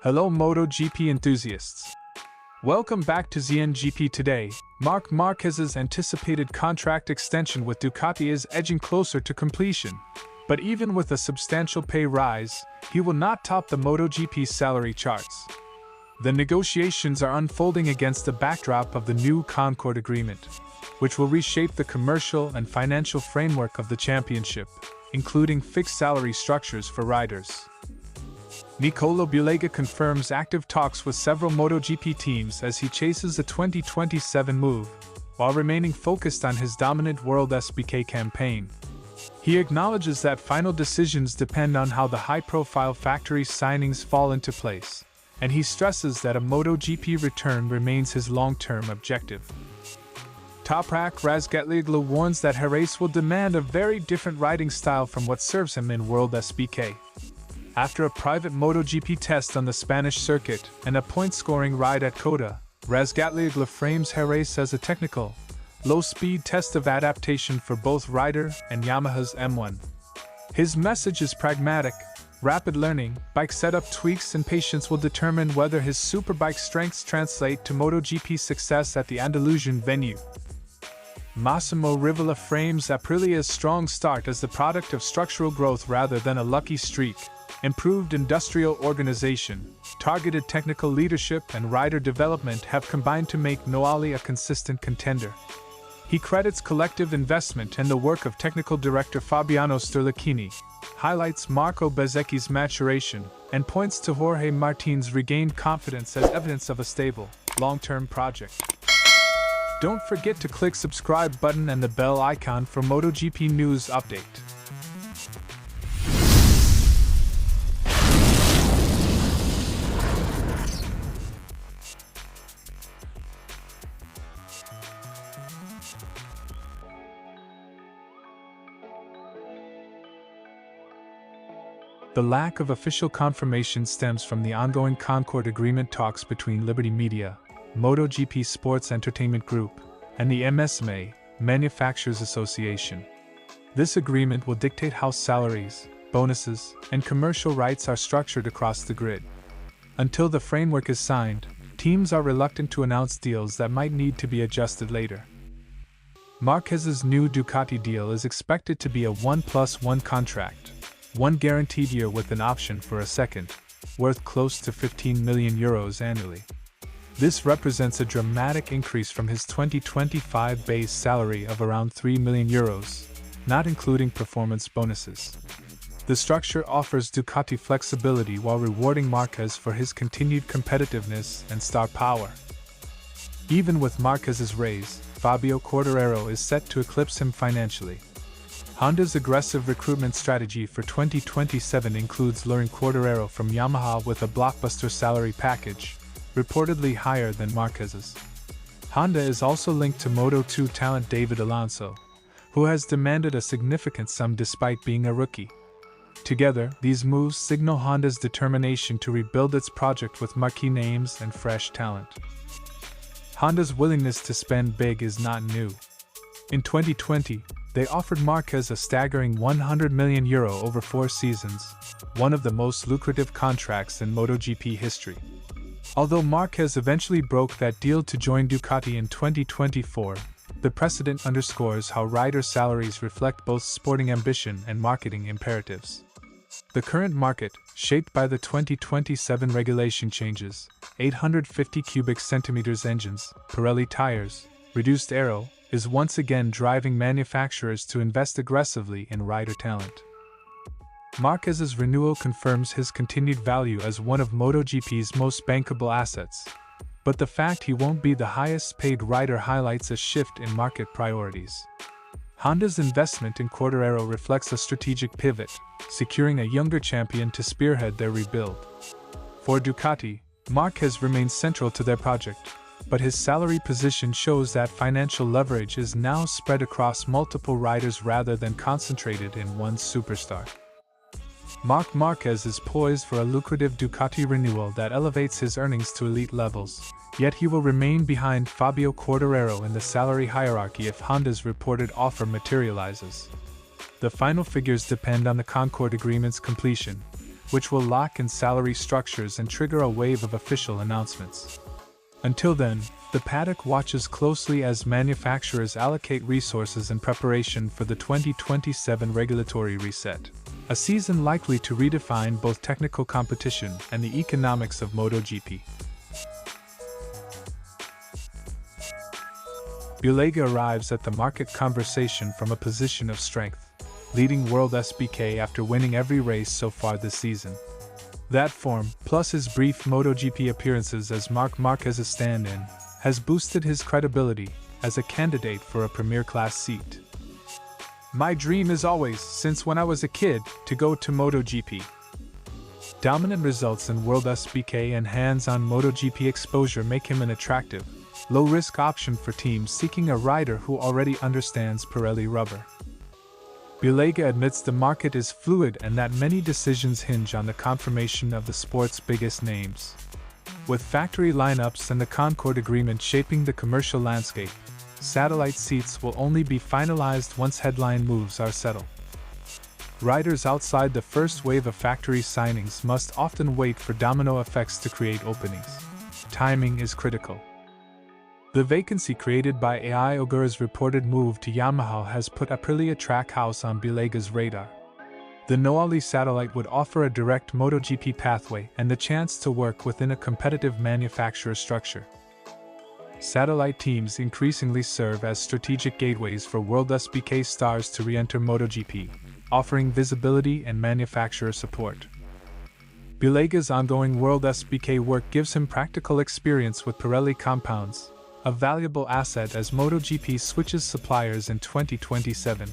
Hello MotoGP enthusiasts. Welcome back to ZNGP Today. Marc Márquez's anticipated contract extension with Ducati is edging closer to completion. But even with a substantial pay rise, he will not top the MotoGP salary charts. The negotiations are unfolding against the backdrop of the new Concorde Agreement, which will reshape the commercial and financial framework of the championship, including fixed salary structures for riders. Nicolò Bulega confirms active talks with several MotoGP teams as he chases a 2027 move, while remaining focused on his dominant WorldSBK campaign. He acknowledges that final decisions depend on how the high-profile factory signings fall into place, and he stresses that a MotoGP return remains his long-term objective. Toprak Razgatlioglu warns that Jerez will demand a very different riding style from what serves him in WorldSBK. After a private MotoGP test on the Spanish circuit and a point-scoring ride at Coda, Razgatlioglu frames Jerez as a technical, low-speed test of adaptation for both rider and Yamaha's M1. His message is pragmatic: rapid learning, bike setup tweaks and patience will determine whether his superbike strengths translate to MotoGP success at the Andalusian venue. Massimo Rivola frames Aprilia's strong start as the product of structural growth rather than a lucky streak. Improved industrial organization, targeted technical leadership and rider development have combined to make Noali a consistent contender. He credits collective investment and the work of technical director Fabiano Sterlicchini, highlights Marco Bezzecchi's maturation, and points to Jorge Martin's regained confidence as evidence of a stable, long-term project. Don't forget to click subscribe button and the bell icon for MotoGP news update. The lack of official confirmation stems from the ongoing Concorde Agreement talks between Liberty Media, MotoGP Sports Entertainment Group, and the MSMA, Manufacturers Association. This agreement will dictate how salaries, bonuses, and commercial rights are structured across the grid. Until the framework is signed, teams are reluctant to announce deals that might need to be adjusted later. Marquez's new Ducati deal is expected to be a 1+1 contract. One guaranteed year with an option for a second, worth close to €15 million annually. This represents a dramatic increase from his 2025 base salary of around €3 million, not including performance bonuses. The structure offers Ducati flexibility while rewarding Marquez for his continued competitiveness and star power. Even with Marquez's raise, Fabio Quartararo is set to eclipse him financially. Honda's aggressive recruitment strategy for 2027 includes luring Quartararo from Yamaha with a blockbuster salary package, reportedly higher than Marquez's. Honda is also linked to Moto2 talent David Alonso, who has demanded a significant sum despite being a rookie. Together, these moves signal Honda's determination to rebuild its project with marquee names and fresh talent. Honda's willingness to spend big is not new. In 2020, they offered Marquez a staggering €100 million over 4 seasons, one of the most lucrative contracts in MotoGP history. Although Marquez eventually broke that deal to join Ducati in 2024, the precedent underscores how rider salaries reflect both sporting ambition and marketing imperatives. The current market, shaped by the 2027 regulation changes, 850 cubic centimeters engines, Pirelli tires, reduced aero, is once again driving manufacturers to invest aggressively in rider talent. Marquez's renewal confirms his continued value as one of MotoGP's most bankable assets, but the fact he won't be the highest-paid rider highlights a shift in market priorities. Honda's investment in Quartararo reflects a strategic pivot, securing a younger champion to spearhead their rebuild. For Ducati, Marquez remains central to their project, but his salary position shows that financial leverage is now spread across multiple riders rather than concentrated in one superstar. Marc Márquez is poised for a lucrative Ducati renewal that elevates his earnings to elite levels, yet he will remain behind Fabio Quartararo in the salary hierarchy if Honda's reported offer materializes. The final figures depend on the Concorde Agreement's completion, which will lock in salary structures and trigger a wave of official announcements. Until then, the paddock watches closely as manufacturers allocate resources in preparation for the 2027 regulatory reset, a season likely to redefine both technical competition and the economics of MotoGP. Bulega arrives at the market conversation from a position of strength, leading WorldSBK after winning every race so far this season. That form, plus his brief MotoGP appearances as Marc Márquez's stand-in, has boosted his credibility as a candidate for a premier class seat. My dream is always, since when I was a kid, to go to MotoGP. Dominant results in WorldSBK and hands-on MotoGP exposure make him an attractive, low-risk option for teams seeking a rider who already understands Pirelli rubber. Bulega admits the market is fluid and that many decisions hinge on the confirmation of the sport's biggest names. With factory lineups and the Concorde Agreement shaping the commercial landscape, satellite seats will only be finalized once headline moves are settled. Riders outside the first wave of factory signings must often wait for domino effects to create openings. Timing is critical. The vacancy created by AI Ogura's reported move to Yamaha has put Aprilia Trackhouse on Bulega's radar. The Noali satellite would offer a direct MotoGP pathway and the chance to work within a competitive manufacturer structure. Satellite teams increasingly serve as strategic gateways for WorldSBK stars to re-enter MotoGP, offering visibility and manufacturer support. Bulega's ongoing WorldSBK work gives him practical experience with Pirelli compounds, a valuable asset as MotoGP switches suppliers in 2027.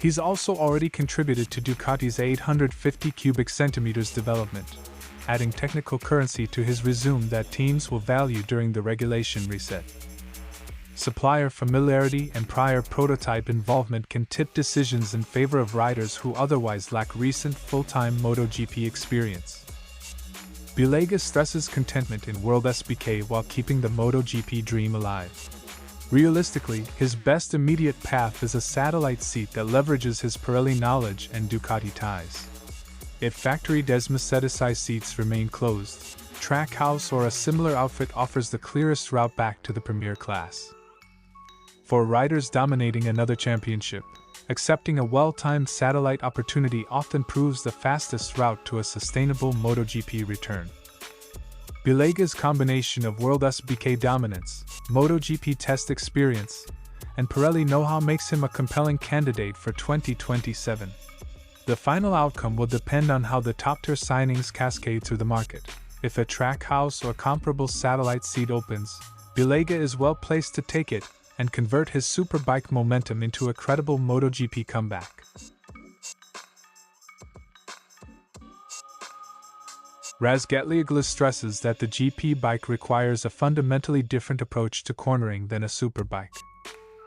He's also already contributed to Ducati's 850 cubic centimeters development, adding technical currency to his resume that teams will value during the regulation reset. Supplier familiarity and prior prototype involvement can tip decisions in favor of riders who otherwise lack recent full-time MotoGP experience. Bulega stresses contentment in WorldSBK while keeping the MotoGP dream alive. Realistically, his best immediate path is a satellite seat that leverages his Pirelli knowledge and Ducati ties. If factory Desmosedici seats remain closed, Trackhouse or a similar outfit offers the clearest route back to the premier class. For riders dominating another championship, accepting a well-timed satellite opportunity often proves the fastest route to a sustainable MotoGP return. Bulega's combination of WorldSBK dominance, MotoGP test experience, and Pirelli know-how makes him a compelling candidate for 2027. The final outcome will depend on how the top-tier signings cascade through the market. If a Trackhouse or comparable satellite seat opens, Bulega is well placed to take it and convert his superbike momentum into a credible MotoGP comeback. Razgatlioglu stresses that the GP bike requires a fundamentally different approach to cornering than a superbike.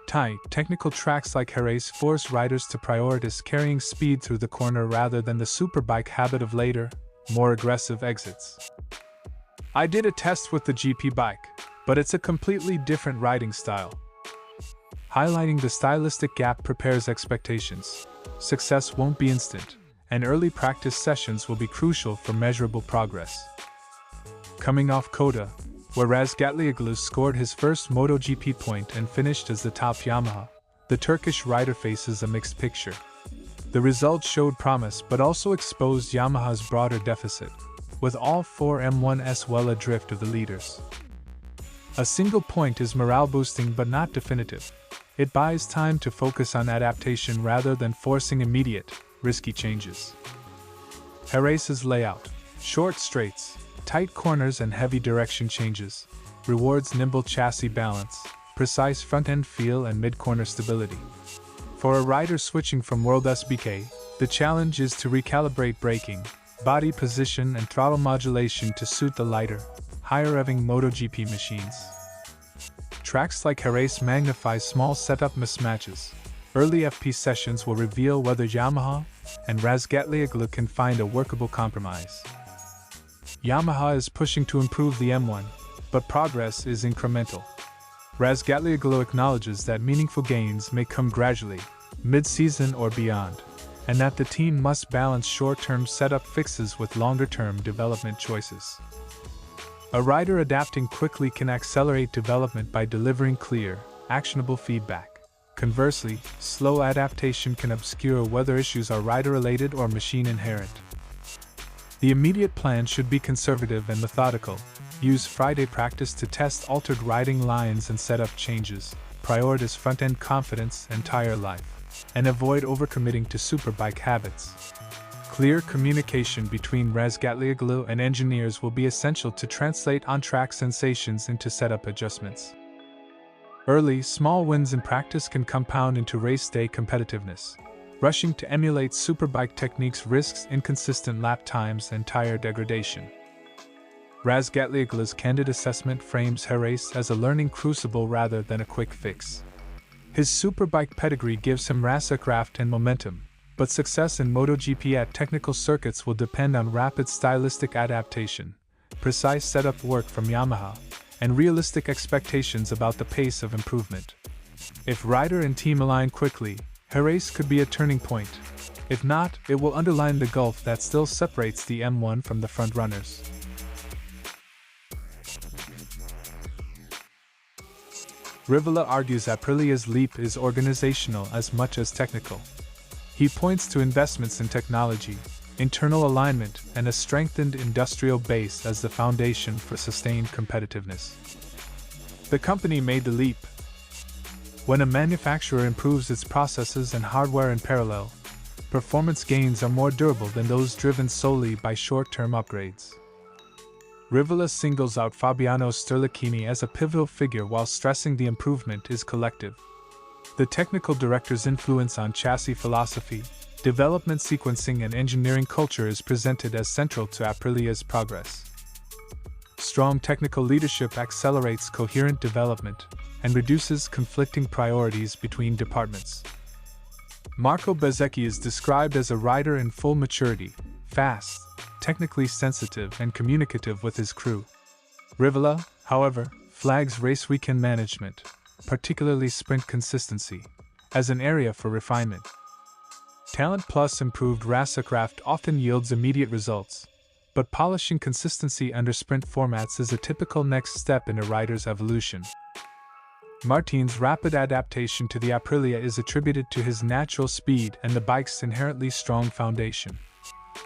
Tight, technical tracks like Jerez force riders to prioritize carrying speed through the corner rather than the superbike habit of later, more aggressive exits. I did a test with the GP bike, but it's a completely different riding style. Highlighting the stylistic gap prepares expectations. Success won't be instant, and early practice sessions will be crucial for measurable progress. Coming off Koda, where Razgatlioglu scored his first MotoGP point and finished as the top Yamaha, the Turkish rider faces a mixed picture. The results showed promise but also exposed Yamaha's broader deficit, with all four M1s well adrift of the leaders. A single point is morale-boosting but not definitive. It buys time to focus on adaptation rather than forcing immediate, risky changes. Jerez's layout, short straights, tight corners and heavy direction changes, rewards nimble chassis balance, precise front-end feel and mid-corner stability. For a rider switching from WorldSBK, the challenge is to recalibrate braking, body position and throttle modulation to suit the lighter, higher-revving MotoGP machines. Tracks like Jerez magnify small setup mismatches. Early FP sessions will reveal whether Yamaha and Razgatlioglu can find a workable compromise. Yamaha is pushing to improve the M1, but progress is incremental. Razgatlioglu acknowledges that meaningful gains may come gradually, mid-season or beyond. and that the team must balance short-term setup fixes with longer-term development choices. A rider adapting quickly can accelerate development by delivering clear, actionable feedback. Conversely, slow adaptation can obscure whether issues are rider-related or machine-inherent. The immediate plan should be conservative and methodical. Use Friday practice to test altered riding lines and setup changes. Prioritize front-end confidence and tire life, and avoid overcommitting to superbike habits. Clear communication between Razgatlioglu and engineers will be essential to translate on-track sensations into setup adjustments. Early, small wins in practice can compound into race day competitiveness. Rushing to emulate superbike techniques risks inconsistent lap times and tire degradation. Razgatlioglu's candid assessment frames her race as a learning crucible rather than a quick fix. His superbike pedigree gives him racercraft and momentum, but success in MotoGP at technical circuits will depend on rapid stylistic adaptation, precise setup work from Yamaha, and realistic expectations about the pace of improvement. If rider and team align quickly, her race could be a turning point. If not, it will underline the gulf that still separates the M1 from the frontrunners. Rivola argues Aprilia's leap is organizational as much as technical. He points to investments in technology, internal alignment, and a strengthened industrial base as the foundation for sustained competitiveness. The company made the leap. When a manufacturer improves its processes and hardware in parallel, performance gains are more durable than those driven solely by short-term upgrades. Rivola singles out Fabiano Sterlicchini as a pivotal figure while stressing the improvement is collective. The technical director's influence on chassis philosophy, development sequencing, and engineering culture is presented as central to Aprilia's progress. Strong technical leadership accelerates coherent development and reduces conflicting priorities between departments. Marco Bezzecchi is described as a rider in full maturity, fast, technically sensitive, and communicative with his crew. Rivola, however, flags race weekend management, particularly sprint consistency, as an area for refinement. Talent plus improved racercraft often yields immediate results, but polishing consistency under sprint formats is a typical next step in a rider's evolution. Martin's rapid adaptation to the Aprilia is attributed to his natural speed and the bike's inherently strong foundation.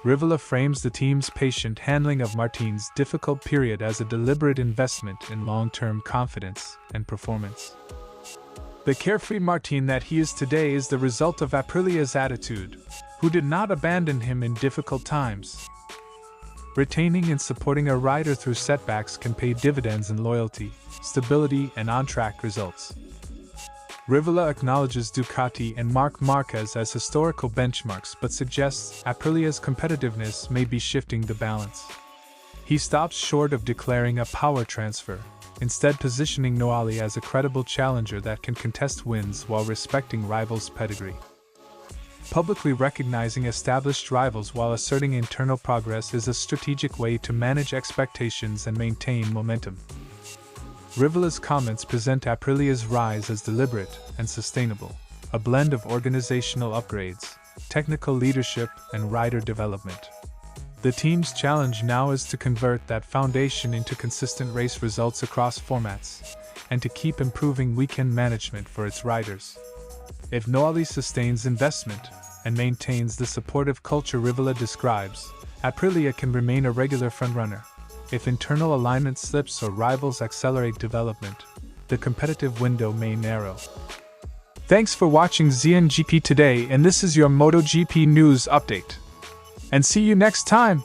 Rivola frames the team's patient handling of Martin's difficult period as a deliberate investment in long-term confidence and performance. The carefree Martin that he is today is the result of Aprilia's attitude, who did not abandon him in difficult times. Retaining and supporting a rider through setbacks can pay dividends in loyalty, stability, and on-track results. Rivola acknowledges Ducati and Marc Márquez as historical benchmarks but suggests Aprilia's competitiveness may be shifting the balance. He stops short of declaring a power transfer, instead positioning Noali as a credible challenger that can contest wins while respecting rivals' pedigree. Publicly recognizing established rivals while asserting internal progress is a strategic way to manage expectations and maintain momentum. Rivola's comments present Aprilia's rise as deliberate and sustainable, a blend of organizational upgrades, technical leadership, and rider development. The team's challenge now is to convert that foundation into consistent race results across formats, and to keep improving weekend management for its riders. If Noali sustains investment and maintains the supportive culture Rivola describes, Aprilia can remain a regular frontrunner. If internal alignment slips or rivals accelerate development, the competitive window may narrow. Thanks for watching ZNGP Today, and this is your MotoGP news update. And see you next time!